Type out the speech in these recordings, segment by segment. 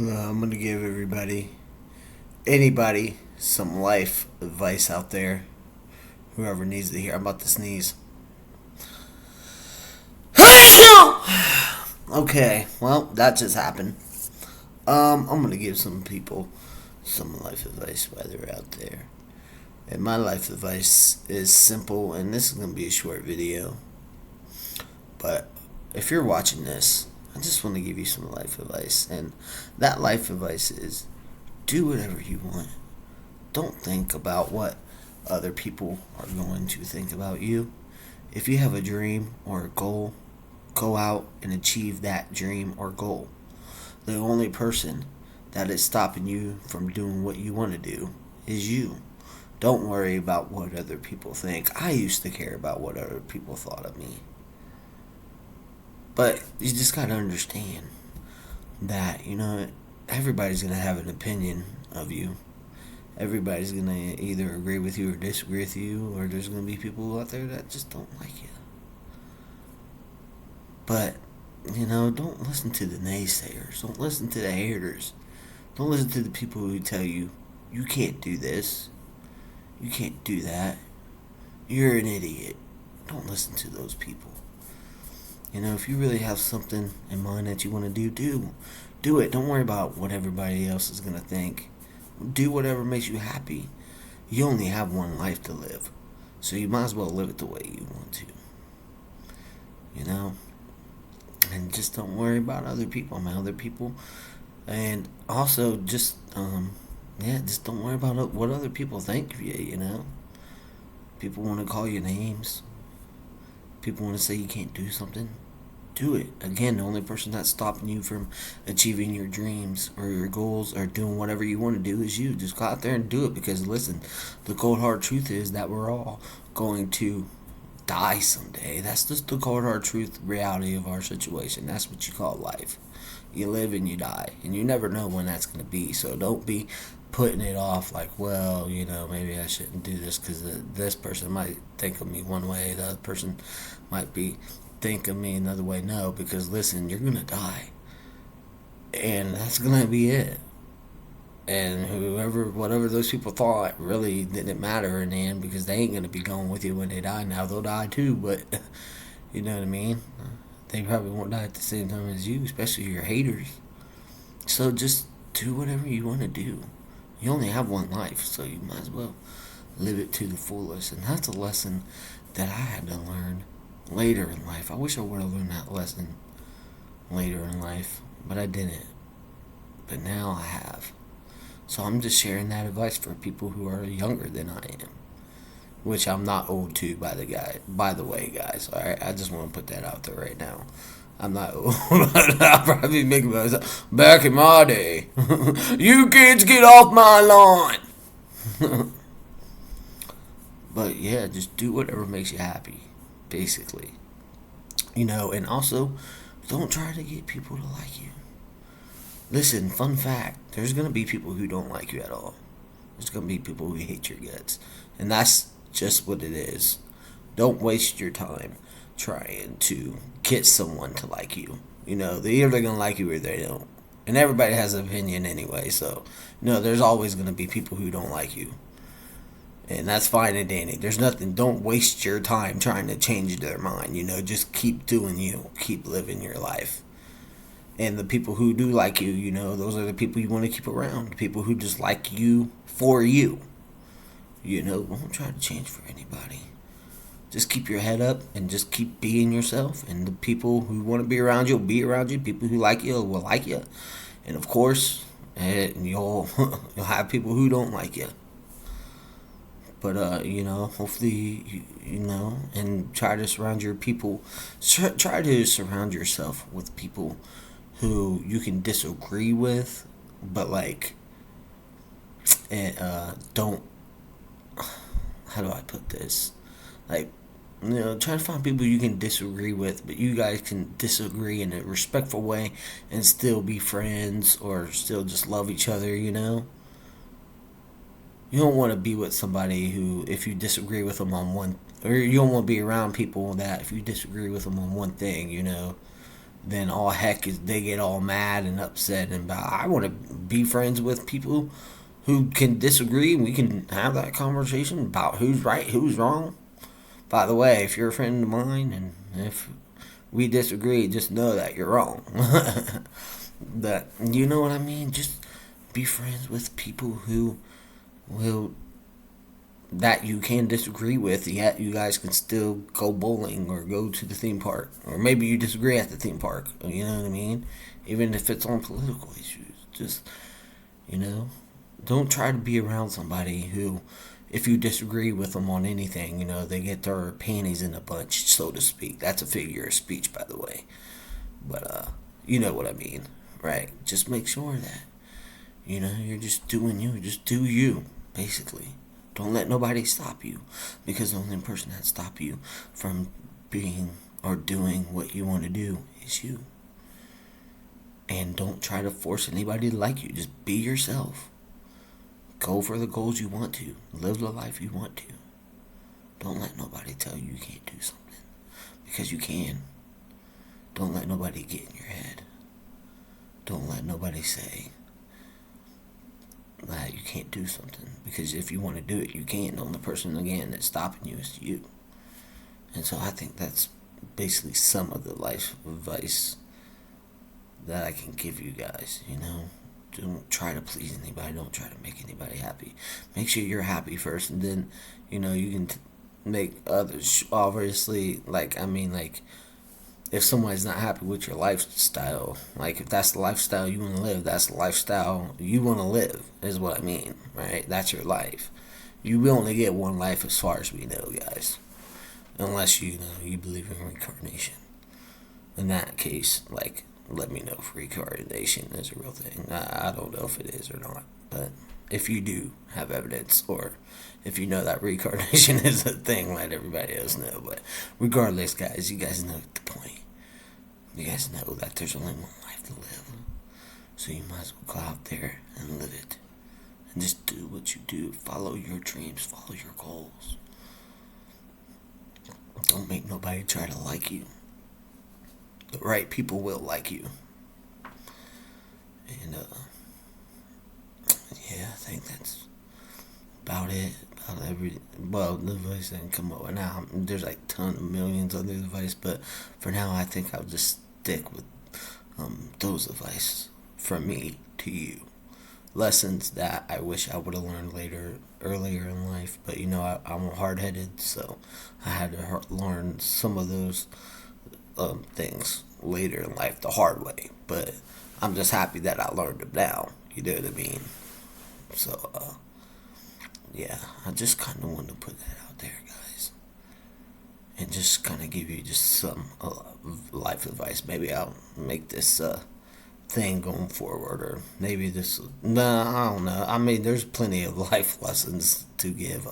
I'm gonna give anybody, some life advice out there. Whoever needs to hear. I'm about to sneeze. Okay, well, that just happened. I'm gonna give some people some life advice while they're out there. And my life advice is simple, and this is gonna be a short video. But if you're watching this, I just want to give you some life advice. And that life advice is do whatever you want. Don't think about what other people are going to think about you. If you have a dream or a goal, go out and achieve that dream or goal. The only person that is stopping you from doing what you want to do is you. Don't worry about what other people think. I used to care about what other people thought of me. But you just gotta understand that, everybody's gonna have an opinion of you. Everybody's gonna either agree with you or disagree with you, or there's gonna be people out there that just don't like you. But, don't listen to the naysayers. Don't listen to the haters. Don't listen to the people who tell you, you can't do this. You can't do that. You're an idiot. Don't listen to those people. If you really have something in mind that you want to do it. Don't worry about what everybody else is going to think. Do whatever makes you happy. You only have one life to live. So you might as well live it the way you want to. You know? And just don't worry about other people, man. Other people. And also, just don't worry about what other people think of you. People want to call you names. People want to say you can't do something. Do it. Again, the only person that's stopping you from achieving your dreams or your goals or doing whatever you want to do is you. Just go out there and do it, because listen, the cold hard truth is that we're all going to die someday. That's just the cold hard truth reality of our situation. That's what you call life. You live and you die, and you never know when that's going to be. So don't be putting it off like, well, maybe I shouldn't do this because this person might think of me one way, the other person might be think of me another way. No, because listen, you're going to die, and that's going to be it. And whatever those people thought really didn't matter in the end, because they ain't going to be going with you when they die. Now they'll die too, but you know what I mean? They probably won't die at the same time as you, especially your haters. So just do whatever you want to do. You only have one life, so you might as well live it to the fullest. And that's a lesson that I had to learn later in life. I wish I would have learned that lesson later in life, but I didn't. But now I have. So I'm just sharing that advice for people who are younger than I am. Which I'm not old to, by the way, guys. All right, I just want to put that out there right now. I'm not old. I'll probably make myself back in my day. You kids get off my lawn. But yeah, just do whatever makes you happy, basically. And also, don't try to get people to like you. Listen, fun fact: there's gonna be people who don't like you at all. There's gonna be people who hate your guts, and that's just what it is. Don't waste your time trying to get someone to like you. They're either gonna like you or they don't. And everybody has an opinion anyway, so there's always gonna be people who don't like you. And that's fine and dandy. There's nothing, don't waste your time trying to change their mind, just keep doing you. Keep living your life. And the people who do like you, those are the people you want to keep around. People who just like you for you. Don't try to change for anybody. Just keep your head up and just keep being yourself. And the people who want to be around you will be around you. People who like you will like you. And of course, you'll have people who don't like you. But hopefully, and try to surround your people. Try to surround yourself with people who you can disagree with, but don't. How do I put this? Try to find people you can disagree with, but you guys can disagree in a respectful way and still be friends or still just love each other. You don't want to be with somebody who, if you disagree with them on one, or you don't want to be around people that if you disagree with them on one thing, then all heck is they get all mad and upset and about. I want to be friends with people who can disagree, and we can have that conversation about who's right, who's wrong. By the way, if you're a friend of mine and if we disagree, just know that you're wrong. But you know what I mean? Just be friends with people who will that you can disagree with, yet you guys can still go bowling or go to the theme park. Or maybe you disagree at the theme park. You know what I mean? Even if it's on political issues. Just, you know, don't try to be around somebody who, if you disagree with them on anything, they get their panties in a bunch, so to speak. That's a figure of speech, by the way. But, you know what I mean, right? Just make sure that, you're just doing you. Just do you, basically. Don't let nobody stop you, because the only person that stop you from being or doing what you want to do is you. And don't try to force anybody to like you. Just be yourself. Go for the goals you want to. Live the life you want to. Don't let nobody tell you you can't do something, because you can. Don't let nobody get in your head. Don't let nobody say that you can't do something, because if you want to do it, you can. The only person, again, that's stopping you is you. And so I think that's basically some of the life advice that I can give you guys. Don't try to please anybody. Don't try to make anybody happy. Make sure you're happy first, and then you can make others. Obviously, if somebody's not happy with your lifestyle, if that's the lifestyle you want to live, that's the lifestyle you want to live, is what I mean, right? That's your life. You only get one life, as far as we know, guys. Unless you believe in reincarnation. In that case, let me know if reincarnation is a real thing. I don't know if it is or not, but if you do have evidence, or if you know that reincarnation is a thing, let everybody else know. But regardless, guys, you guys know the point. You guys know that there's only one life to live, so you might as well go out there and live it, and just do what you do. Follow your dreams, follow your goals. Don't make nobody try to like you. The right people will like you. And yeah, I think that's about it. The advice didn't come up with now. There's ton of millions other advice, but for now, I think I'll just stick with those advice from me to you. Lessons that I wish I would have learned earlier in life, but I'm hard-headed, so I had to learn some of those things later in life the hard way. But I'm just happy that I learned them now. You know what I mean? So, yeah, I just kind of wanted to put that out there, guys, and just kind of give you just some life advice. Maybe I'll make this thing going forward, or maybe this. No, I don't know. I mean, there's plenty of life lessons to give.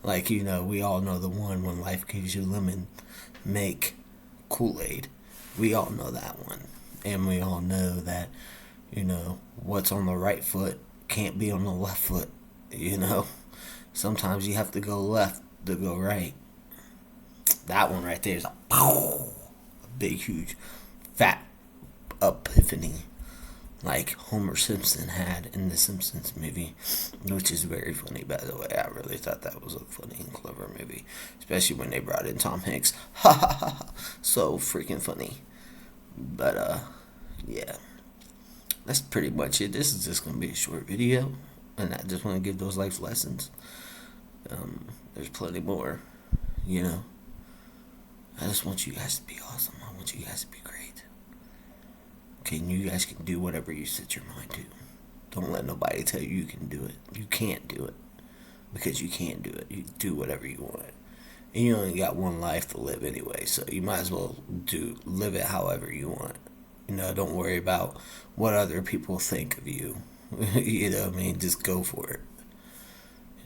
We all know the one: when life gives you lemon, make Kool-Aid. We all know that one, and we all know that what's on the right foot can't be on the left foot. Sometimes you have to go left to go right. That one right there is a big, huge, fat epiphany, like Homer Simpson had in the Simpsons movie, which is very funny, by the way. I really thought that was a funny and clever movie, especially when they brought in Tom Hanks. Ha ha ha! So freaking funny. But yeah, that's pretty much it. This is just gonna be a short video, and I just want to give those life lessons. There's plenty more, I just want you guys to be awesome. I want you guys to be great. Okay, and you guys can do whatever you set your mind to. Don't let nobody tell you you can do it. You can't do it, because you can't do it. You do whatever you want. And you only got one life to live anyway, so you might as well live it however you want. Don't worry about what other people think of you. Just go for it.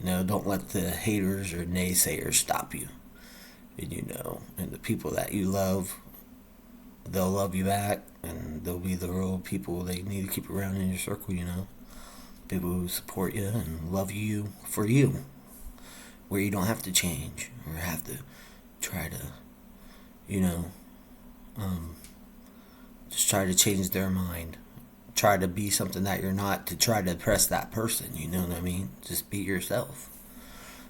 Don't let the haters or naysayers stop you. And the people that you love, they'll love you back, and they'll be the real people they need to keep around in your circle. People who support you and love you for you, where you don't have to change or have to try to, Just try to change their mind. Try to be something that you're not to try to impress that person. You know what I mean? Just be yourself.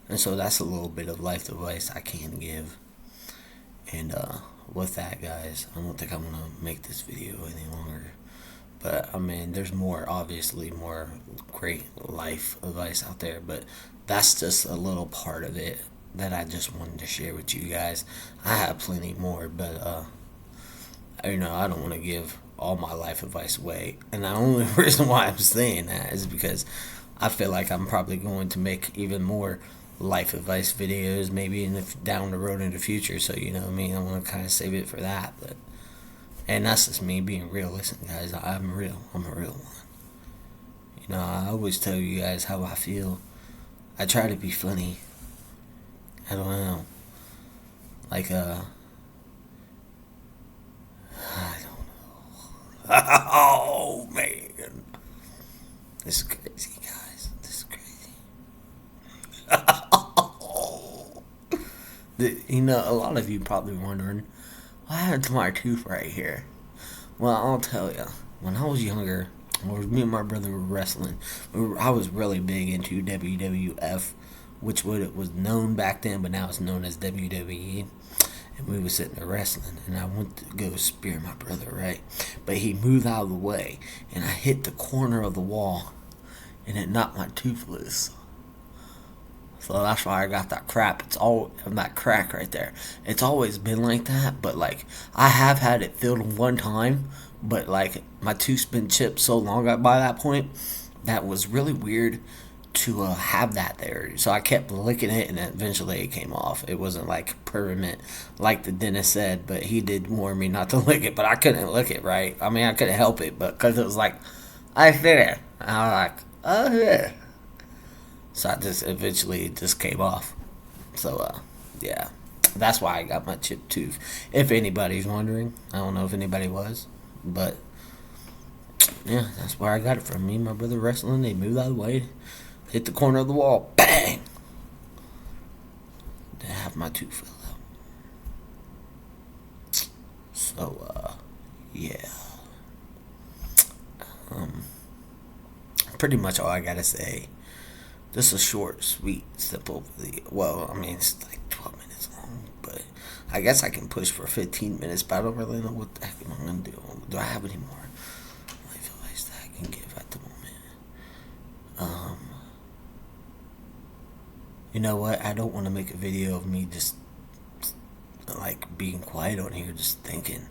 And so that's a little bit of life advice I can give. And with that, guys, I don't think I'm going to make this video any longer. But, I mean, there's more, obviously, more great life advice out there. But that's just a little part of it that I just wanted to share with you guys. I have plenty more, but, I don't want to give all my life advice away. And the only reason why I'm saying that is because I feel like I'm probably going to make even more life advice videos maybe down the road in the future. So, you know what I mean? I want to kind of save it for that. And that's just me being real. Listen, guys, I'm real. I'm a real one. I always tell you guys how I feel. I try to be funny. I don't know. Like, I don't know. Oh, man. This is crazy, guys. This is crazy. A lot of you probably wondering, what happened to my tooth right here? Well, I'll tell you. When I was younger, me and my brother were wrestling. I was really big into WWF, which was known back then, but now it's known as WWE. And we were sitting there wrestling, and I went to go spear my brother, right? But he moved out of the way, and I hit the corner of the wall, and it knocked my tooth loose. So that's why I got that crap. That crack right there. It's always been like that, but like I have had it filled one time, but like my tooth's been chipped so long by that point that was really weird to have that there. So I kept licking it, and eventually it came off. It wasn't like permanent, like the dentist said, but he did warn me not to lick it. But I couldn't lick it, right? I mean, I couldn't help it, but because it was like I did it, I was like, oh yeah. So it just came off. So, yeah. That's why I got my chipped tooth. If anybody's wondering. I don't know if anybody was. But, yeah, that's where I got it from. Me and my brother wrestling. They moved out of the way. Hit the corner of the wall. Bang! To have my tooth fell out. So, yeah. Pretty much all I gotta say. This is a short, sweet, simple video. Well, I mean, it's like 12 minutes long, but I guess I can push for 15 minutes, but I don't really know what the heck I'm going to do. Do I have any more life advice that I can give at the moment? You know what? I don't want to make a video of me just, like, being quiet on here, just thinking.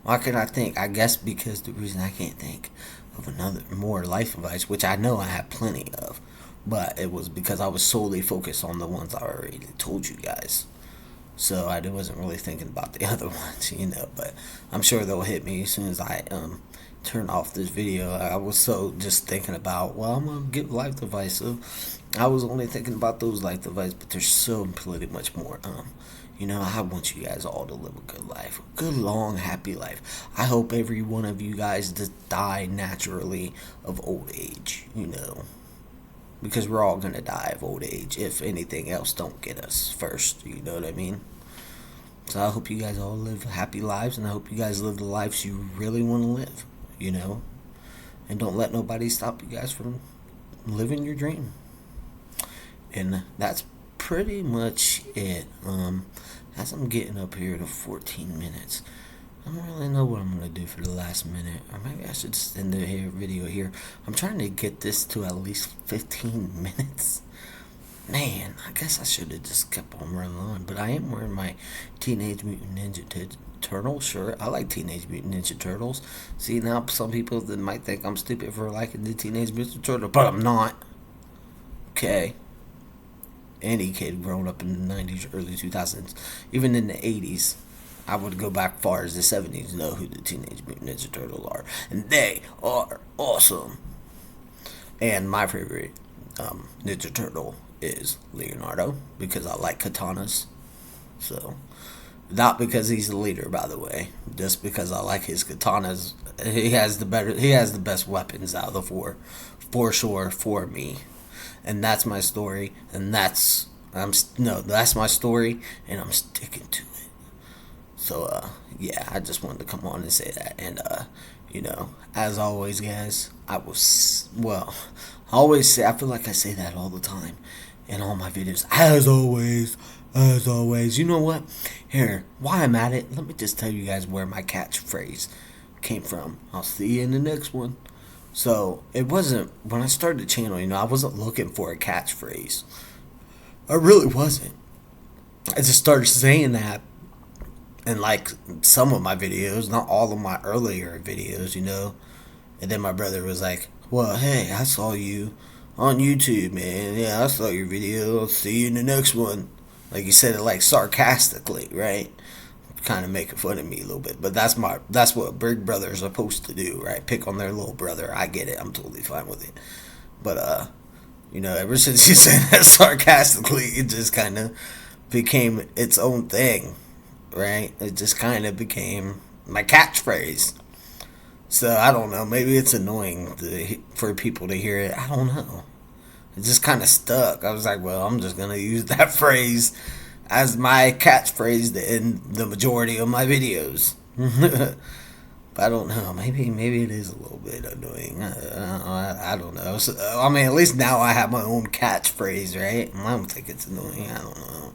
Why can I think? I guess because the reason I can't think of more life advice, which I know I have plenty of, but it was because I was solely focused on the ones I already told you guys. So I wasn't really thinking about the other ones, but I'm sure they'll hit me as soon as I turn off this video. I was so just thinking about, well, I'm going to give life advice. So I was only thinking about those life advice, but there's so pretty much more. I want you guys all to live a good life. A good, long, happy life. I hope every one of you guys just die naturally of old age, because we're all going to die of old age if anything else don't get us first, you know what I mean? So I hope you guys all live happy lives, and I hope you guys live the lives you really want to live, and don't let nobody stop you guys from living your dream. And that's pretty much it. As I'm getting up here to 14 minutes, I don't really know what I'm going to do for the last minute. Or maybe I should just end the video here. I'm trying to get this to at least 15 minutes. Man, I guess I should have just kept on running on. But I am wearing my Teenage Mutant Ninja Turtle shirt. I like Teenage Mutant Ninja Turtles. See, now some people that might think I'm stupid for liking the Teenage Mutant Turtle, but I'm not. Okay. Any kid growing up in the 90s, early 2000s, even in the 80s, I would go back far as the 70s, know who the Teenage Mutant Ninja Turtles are. And they are awesome. And my favorite Ninja Turtle is Leonardo, because I like katanas. So, not because he's the leader, by the way, just because I like his katanas. He has the best weapons out of the four, for sure, for me. And that's my story, and that's my story, and I'm sticking to it. So, yeah, I just wanted to come on and say that. And, as always, guys, I always say, I feel like I say that all the time in all my videos. As always. You know what? Here, while I'm at it, let me just tell you guys where my catchphrase came from. I'll see you in the next one. So, it wasn't, when I started the channel, I wasn't looking for a catchphrase. I really wasn't. I just started saying that in like some of my videos, not all of my earlier videos. And then my brother was like, "Well, hey, I saw you on YouTube, man. Yeah, I saw your video. I'll see you in the next one." Like he said it like sarcastically, right? Kind of making fun of me a little bit, but that's what big brothers are supposed to do, right? Pick on their little brother. I get it. I'm totally fine with it. But ever since he said that sarcastically, it just kind of became its own thing, right? It just kind of became my catchphrase. So I don't know. Maybe it's annoying for people to hear it. I don't know. It just kind of stuck. I was like, well, I'm just gonna use that phrase as my catchphrase in the majority of my videos. But I don't know. Maybe it is a little bit annoying. I don't know. So, I mean, at least now I have my own catchphrase, right? I don't think it's annoying. I don't know.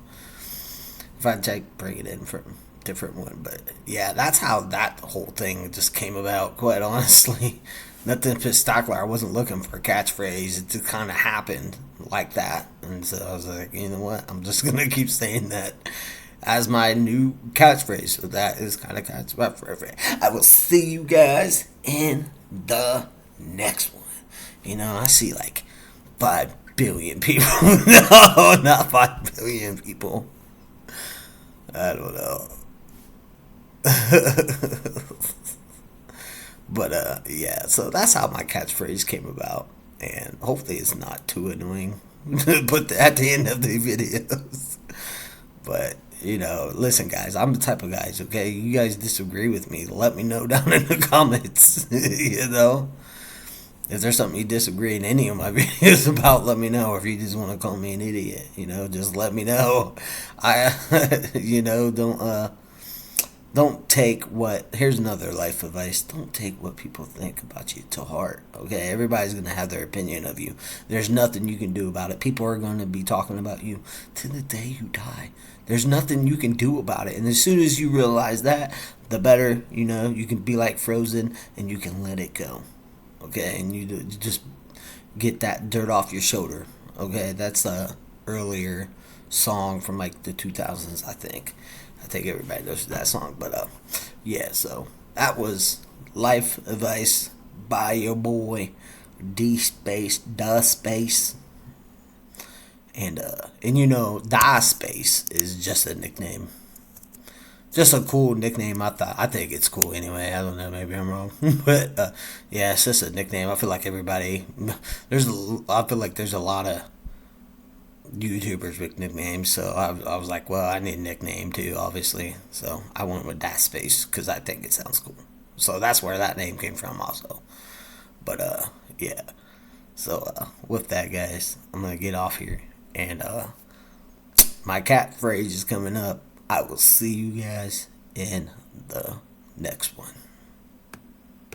If I bring it in from a different one, but yeah, that's how that whole thing just came about. Quite honestly, nothing spectacular. I wasn't looking for a catchphrase. It just kind of happened like that, and so I was like, you know what? I'm just gonna keep saying that as my new catchphrase. So that is kind of catchphrase. I will see you guys in the next one. I see like 5 billion people. No, not 5 billion people. I don't know. But yeah, so that's how my catchphrase came about, and hopefully it's not too annoying to put at the end of the videos. But listen, guys, I'm the type of guys. Okay, you guys disagree with me? Let me know down in the comments. If there's something you disagree in any of my videos about, let me know. Or if you just want to call me an idiot, just let me know. Don't take what. Here's another life advice. Don't take what people think about you to heart. Okay, everybody's gonna have their opinion of you. There's nothing you can do about it. People are gonna be talking about you to the day you die. There's nothing you can do about it. And as soon as you realize that, the better. You can be like Frozen, and you can let it go. Okay, and you just get that dirt off your shoulder. Okay, that's a earlier song from like the 2000s, I think. I think everybody knows that song, but yeah. So that was life advice by your boy D Space, Da Space, and Da Space is just a nickname. Just a cool nickname. I think it's cool anyway. I don't know. Maybe I'm wrong, but yeah, it's just a nickname. I feel like everybody. I feel like there's a lot of YouTubers with nicknames, so I was like, well, I need a nickname too, obviously. So I went with that space because I think it sounds cool. So that's where that name came from, also. But yeah. So with that, guys, I'm gonna get off here, and my catchphrase is coming up. I will see you guys in the next one.